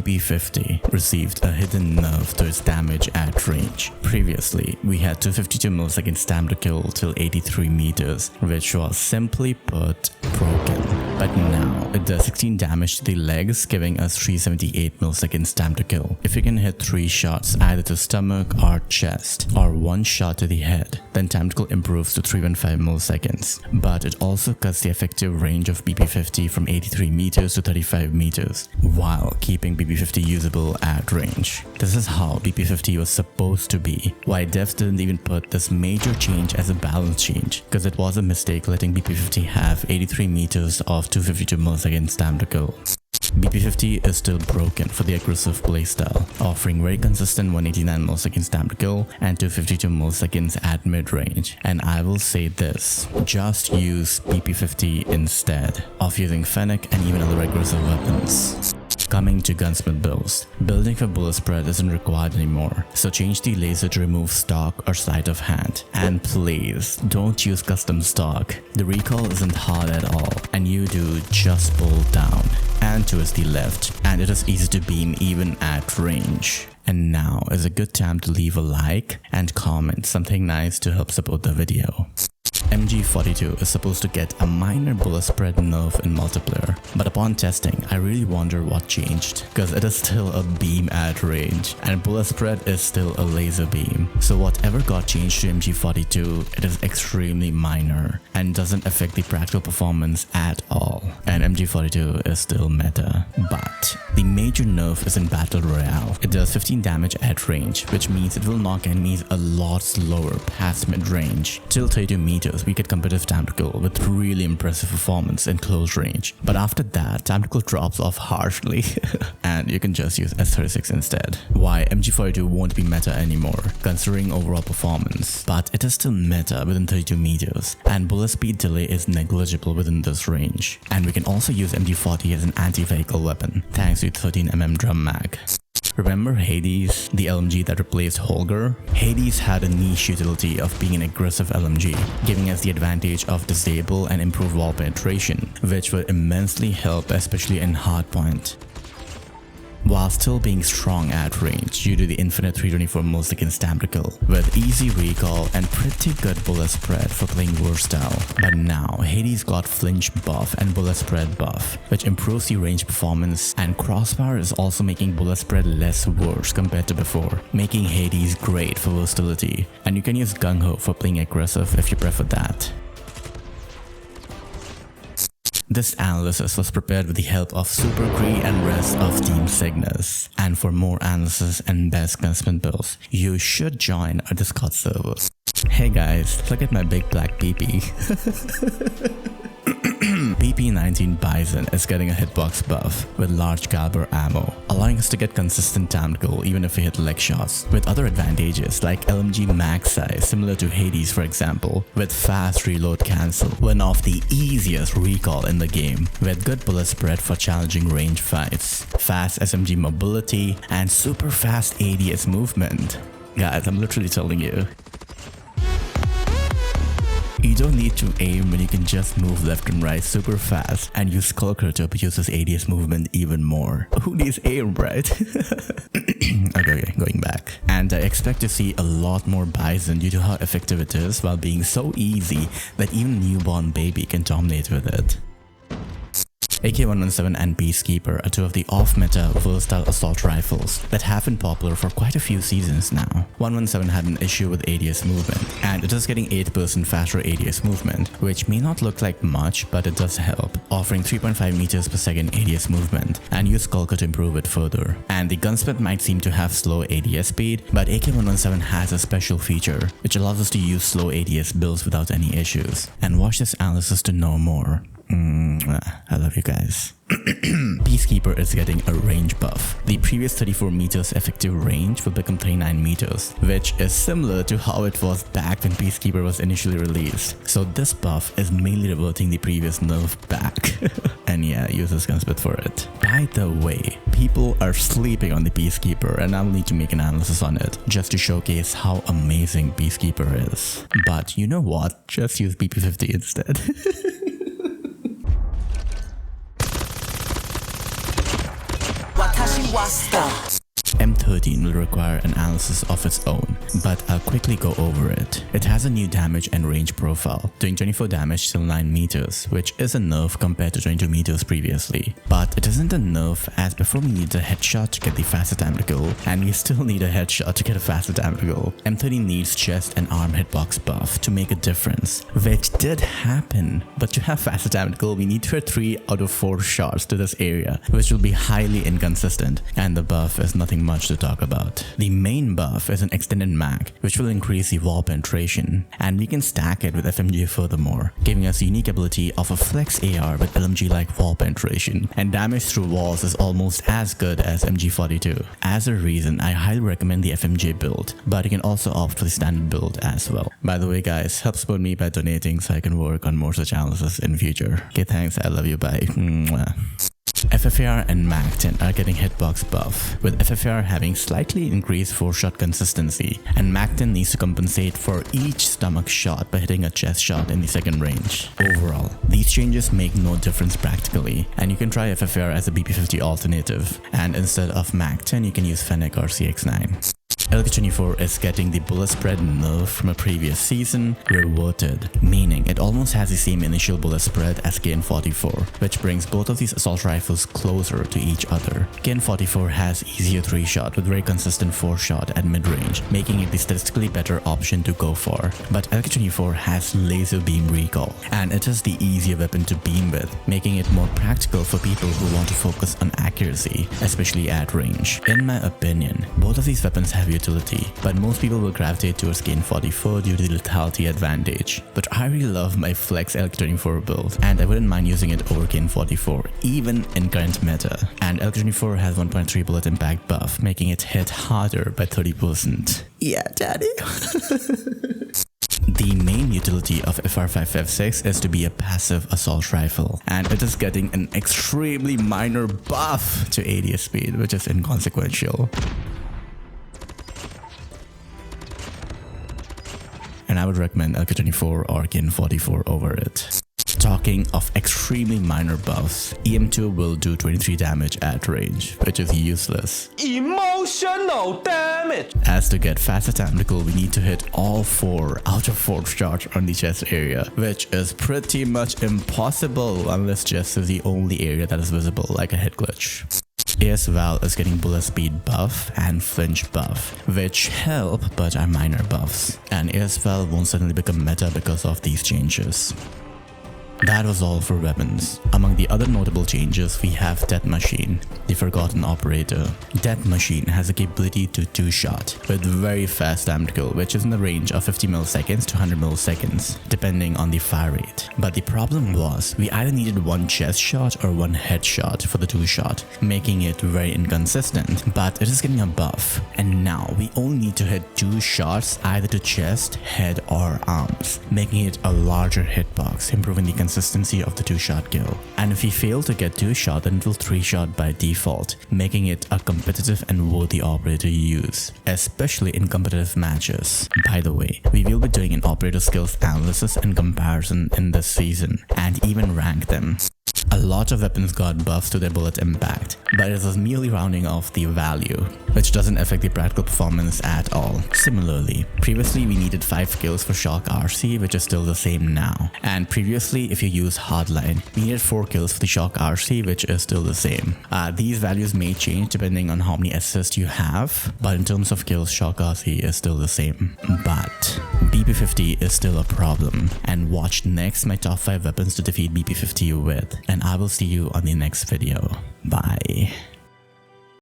BP50 received a hidden nerf to its damage at range. Previously, we had 252 milliseconds time to kill till 83 meters, which was simply put broken. But now it does 16 damage to the legs, giving us 378 milliseconds time to kill. If you can hit 3 shots either to stomach or chest, or 1 shot to the head, then time to kill improves to 315 milliseconds. But it also cuts the effective range of BP50 from 83 meters to 35 meters, while keeping BP50 usable at range. This is how BP50 was supposed to be. Why devs didn't even put this major change as a balance change, because it was a mistake letting BP50 have 83 meters of 252 milliseconds time to kill. BP50 is still broken for the aggressive playstyle, offering very consistent 189 milliseconds time to kill and 252 milliseconds at mid-range. And I will say this, just use BP50 instead of using Fennec and even other aggressive weapons. Coming to Gunsmith builds, building for bullet spread isn't required anymore, so change the laser to remove stock or sleight of hand. And please, don't use custom stock. The recoil isn't hard at all, and you do just pull down and towards the left, and it is easy to beam even at range. And now is a good time to leave a like and comment something nice to help support the video. MG42 is supposed to get a minor bullet spread nerf in multiplayer, but upon testing I really wonder what changed, because it is still a beam at range and bullet spread is still a laser beam. So whatever got changed to MG42, it is extremely minor and doesn't affect the practical performance at all, and MG42 is still meta. But the major nerf is in Battle Royale. It does 15 damage at range, which means it will knock enemies a lot slower past mid-range. Till 32 meters we get competitive time to kill with really impressive performance in close range. But after that, time to kill drops off harshly and you can just use S36 instead. Why MG42 won't be meta anymore considering overall performance, but it is still meta within 32 meters and bullet speed delay is negligible within this range. And we can also use MG40 as an anti-vehicle weapon thanks to 13mm drum mag. Remember Hades, the LMG that replaced Holger? Hades had a niche utility of being an aggressive LMG, giving us the advantage of disable and improve wall penetration, which would immensely help especially in hardpoint, while still being strong at range due to the infinite 324 milliseconds time to kill, with easy recall and pretty good bullet spread for playing versatile. But now Hades got flinch buff and bullet spread buff, which improves the range performance, and crossfire is also making bullet spread less worse compared to before, making Hades great for versatility. And you can use Gung Ho for playing aggressive if you prefer that. This analysis was prepared with the help of Super Cree and rest of Team Cygnus. And for more analysis and best Gunsmith builds, you should join our Discord server. Hey guys, look at my big black PP. PP19 Bizon is getting a hitbox buff with large caliber ammo, allowing us to get consistent time to kill even if we hit leg shots, with other advantages like LMG max size similar to Hades for example, with fast reload cancel, one of the easiest recall in the game, with good bullet spread for challenging range fights, fast SMG mobility, and super fast ADS movement. Guys, I'm literally telling you. You don't need to aim when you can just move left and right super fast and use Skulker to abuse this ADS movement even more. Who needs aim, right? Okay, going back. And I expect to see a lot more Bizon due to how effective it is while being so easy that even a newborn baby can dominate with it. AK-117 and Peacekeeper are two of the off-meta versatile assault rifles that have been popular for quite a few seasons now. 117 had an issue with ADS movement, and it is getting 8% faster ADS movement, which may not look like much, but it does help, offering 3.5 meters per second ADS movement, and use Skulker to improve it further. And the Gunsmith might seem to have slow ADS speed, but AK-117 has a special feature, which allows us to use slow ADS builds without any issues. And watch this analysis to know more. I love you guys. Peacekeeper is getting a range buff. The previous 34 meters effective range will become 39 meters, which is similar to how it was back when Peacekeeper was initially released. So this buff is mainly reverting the previous nerf back. And yeah, use this Gunsmith for it. By the way, people are sleeping on the Peacekeeper and I will need to make an analysis on it just to showcase how amazing Peacekeeper is. But you know what? Just use BP50 instead. M13 will require an analysis of its own, but I'll quickly go over it. It has a new damage and range profile, doing 24 damage till 9 meters, which is a nerf compared to 22 meters previously. But it isn't a nerf, as before we needed a headshot to get the faster time to kill, and we still need a headshot to get a faster time to kill. M13 needs chest and arm hitbox buff to make a difference, which did happen, but to have faster time to kill we need to hit 3 out of 4 shots to this area, which will be highly inconsistent, and the buff is nothing much to talk about. The main buff is an extended mag, which will increase the wall penetration, and we can stack it with FMG furthermore, giving us the unique ability of a flex AR with LMG-like wall penetration, and damage through walls is almost as good as MG42. As a reason, I highly recommend the FMG build, but you can also opt for the standard build as well. By the way guys, help support me by donating so I can work on more such analysis in future. Okay, thanks, I love you, bye. Mwah. FFAR and MAC-10 are getting hitbox buff, with FFAR having slightly increased 4-shot consistency, and MAC-10 needs to compensate for each stomach shot by hitting a chest shot in the second range. Overall, these changes make no difference practically, and you can try FFAR as a BP50 alternative, and instead of MAC-10 you can use Fennec or CX9. LK24 is getting the bullet spread nerf from a previous season reverted, meaning it almost has the same initial bullet spread as KN44, which brings both of these assault rifles closer to each other. KN44 has easier 3-shot with very consistent 4-shot at mid-range, making it the statistically better option to go for, but LK24 has laser beam recoil, and it is the easier weapon to beam with, making it more practical for people who want to focus on accuracy, especially at range. In my opinion, both of these weapons have utility, but most people will gravitate towards KN44 due to the lethality advantage. But I really love my Flex LK24 build, and I wouldn't mind using it over KN44, even in current meta. And LK24 has 1.3 bullet impact buff, making it hit harder by 30%. Yeah, daddy. The main utility of FR556 is to be a passive assault rifle, and it is getting an extremely minor buff to ADS speed, which is inconsequential. And I would recommend LK24 or KN44 over it. Talking of extremely minor buffs, EM2 will do 23 damage at range, which is useless. Emotional damage! As to get faster time to kill, we need to hit all 4 out of 4 shots on the chest area, which is pretty much impossible unless chest is the only area that is visible, like a hit glitch. ASVAL is getting bullet speed buff and flinch buff, which help but are minor buffs, and ASVAL won't suddenly become meta because of these changes. That was all for weapons. Among the other notable changes, we have Death Machine, the forgotten operator. Death Machine has a capability to 2-shot with very fast time to kill, which is in the range of 50 milliseconds to 100 milliseconds, depending on the fire rate. But the problem was, we either needed 1 chest shot or 1 headshot for the 2-shot, making it very inconsistent, but it is getting a buff, and now we only need to hit 2 shots either to chest, head or arms, making it a larger hitbox, improving the consistency of the 2-shot kill. And if we fail to get 2-shot, then it will 3-shot by default, making it a competitive and worthy operator to use, especially in competitive matches. By the way, we will be doing an operator skills analysis and comparison in this season, and even rank them. A lot of weapons got buffs to their bullet impact, but it was merely rounding off the value, which doesn't affect the practical performance at all. Similarly, previously we needed 5 kills for Shock RC, which is still the same now. And previously, if you use Hardline, we needed 4 kills for the Shock RC, which is still the same. These values may change depending on how many assists you have, but in terms of kills, Shock RC is still the same. But BP50 is still a problem, and watch next my top 5 weapons to defeat BP50 with, and I will see you on the next video. Bye.